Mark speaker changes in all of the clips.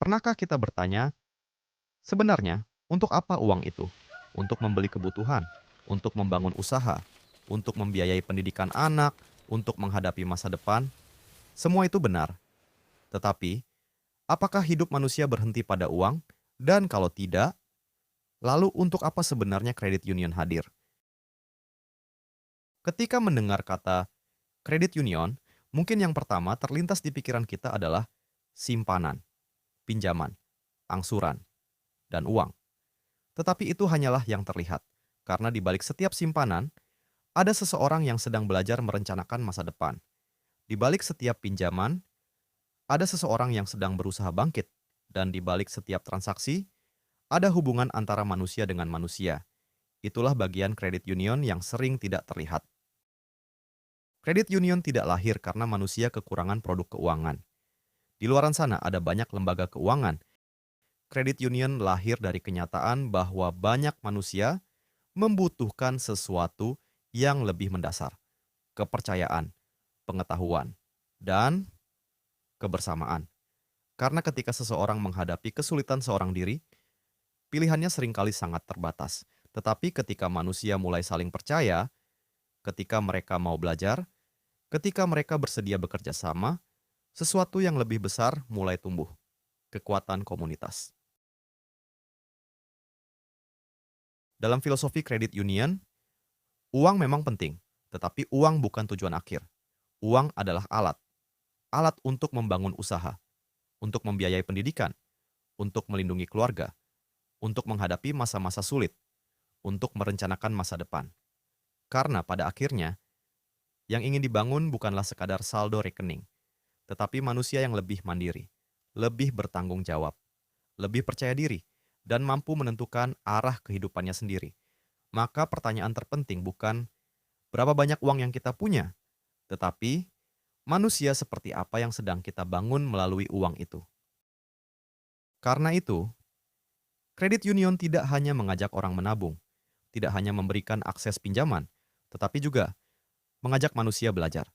Speaker 1: Pernahkah kita bertanya, sebenarnya untuk apa uang itu? Untuk membeli kebutuhan, untuk membangun usaha, untuk membiayai pendidikan anak, untuk menghadapi masa depan? Semua itu benar. Tetapi, apakah hidup manusia berhenti pada uang? Dan kalau tidak, lalu untuk apa sebenarnya kredit union hadir? Ketika mendengar kata kredit union, mungkin yang pertama terlintas di pikiran kita adalah simpanan, pinjaman, angsuran, dan uang. Tetapi itu hanyalah yang terlihat, karena di balik setiap simpanan, ada seseorang yang sedang belajar merencanakan masa depan. Di balik setiap pinjaman, ada seseorang yang sedang berusaha bangkit. Dan di balik setiap transaksi, ada hubungan antara manusia dengan manusia. Itulah bagian kredit union yang sering tidak terlihat. Kredit union tidak lahir karena manusia kekurangan produk keuangan. Di luaran sana ada banyak lembaga keuangan. Kredit union lahir dari kenyataan bahwa banyak manusia membutuhkan sesuatu yang lebih mendasar, kepercayaan, pengetahuan, dan kebersamaan. Karena ketika seseorang menghadapi kesulitan seorang diri, pilihannya seringkali sangat terbatas. Tetapi ketika manusia mulai saling percaya, ketika mereka mau belajar, ketika mereka bersedia bekerja sama, sesuatu yang lebih besar mulai tumbuh, kekuatan komunitas. Dalam filosofi kredit union, uang memang penting, tetapi uang bukan tujuan akhir. Uang adalah alat, alat untuk membangun usaha, untuk membiayai pendidikan, untuk melindungi keluarga, untuk menghadapi masa-masa sulit, untuk merencanakan masa depan. Karena pada akhirnya, yang ingin dibangun bukanlah sekadar saldo rekening, tetapi manusia yang lebih mandiri, lebih bertanggung jawab, lebih percaya diri, dan mampu menentukan arah kehidupannya sendiri. Maka pertanyaan terpenting bukan berapa banyak uang yang kita punya, tetapi manusia seperti apa yang sedang kita bangun melalui uang itu. Karena itu, kredit union tidak hanya mengajak orang menabung, tidak hanya memberikan akses pinjaman, tetapi juga mengajak manusia belajar.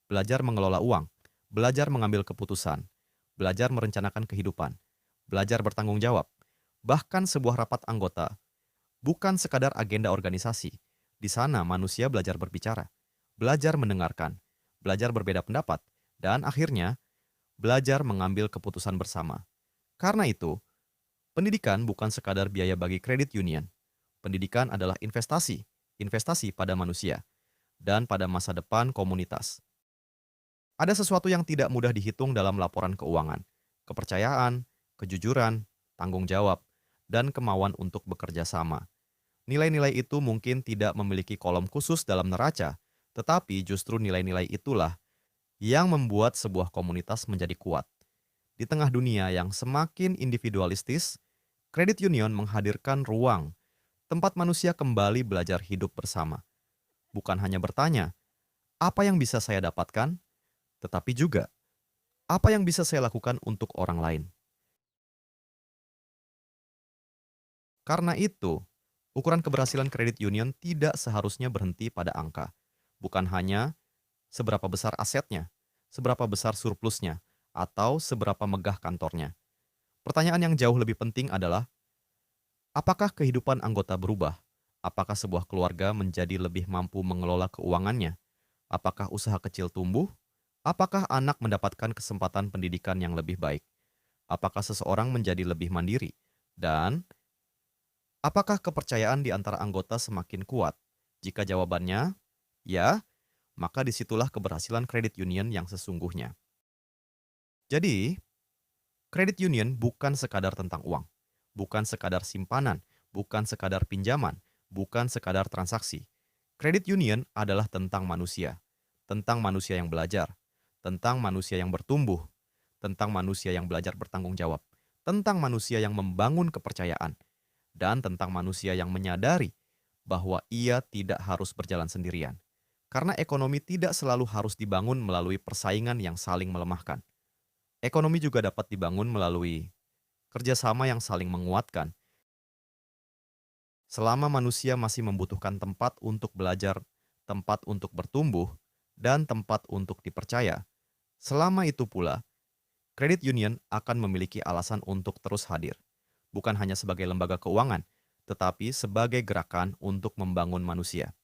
Speaker 1: Belajar mengelola uang, belajar mengambil keputusan, belajar merencanakan kehidupan, belajar bertanggung jawab. Bahkan sebuah rapat anggota bukan sekadar agenda organisasi. Di sana manusia belajar berbicara, belajar mendengarkan, belajar berbeda pendapat, dan akhirnya belajar mengambil keputusan bersama. Karena itu, pendidikan bukan sekadar biaya bagi kredit union. Pendidikan adalah investasi, investasi pada manusia, dan pada masa depan komunitas. Ada sesuatu yang tidak mudah dihitung dalam laporan keuangan: kepercayaan, kejujuran, tanggung jawab, dan kemauan untuk bekerja sama. Nilai-nilai itu mungkin tidak memiliki kolom khusus dalam neraca, tetapi justru nilai-nilai itulah yang membuat sebuah komunitas menjadi kuat. Di tengah dunia yang semakin individualistis, kredit union menghadirkan ruang tempat manusia kembali belajar hidup bersama. Bukan hanya bertanya, apa yang bisa saya dapatkan, tetapi juga apa yang bisa saya lakukan untuk orang lain. Karena itu, ukuran keberhasilan kredit union tidak seharusnya berhenti pada angka. Bukan hanya seberapa besar asetnya, seberapa besar surplusnya, atau seberapa megah kantornya. Pertanyaan yang jauh lebih penting adalah, apakah kehidupan anggota berubah? Apakah sebuah keluarga menjadi lebih mampu mengelola keuangannya? Apakah usaha kecil tumbuh? Apakah anak mendapatkan kesempatan pendidikan yang lebih baik? Apakah seseorang menjadi lebih mandiri? Dan apakah kepercayaan di antara anggota semakin kuat? Jika jawabannya ya, maka disitulah keberhasilan kredit union yang sesungguhnya. Jadi, kredit union bukan sekadar tentang uang, bukan sekadar simpanan, bukan sekadar pinjaman, bukan sekadar transaksi. Kredit union adalah tentang manusia yang belajar, tentang manusia yang bertumbuh, tentang manusia yang belajar bertanggung jawab, tentang manusia yang membangun kepercayaan, dan tentang manusia yang menyadari bahwa ia tidak harus berjalan sendirian. Karena ekonomi tidak selalu harus dibangun melalui persaingan yang saling melemahkan. Ekonomi juga dapat dibangun melalui kerjasama yang saling menguatkan. Selama manusia masih membutuhkan tempat untuk belajar, tempat untuk bertumbuh, dan tempat untuk dipercaya, selama itu pula Credit union akan memiliki alasan untuk terus hadir, bukan hanya sebagai lembaga keuangan, tetapi sebagai gerakan untuk membangun manusia.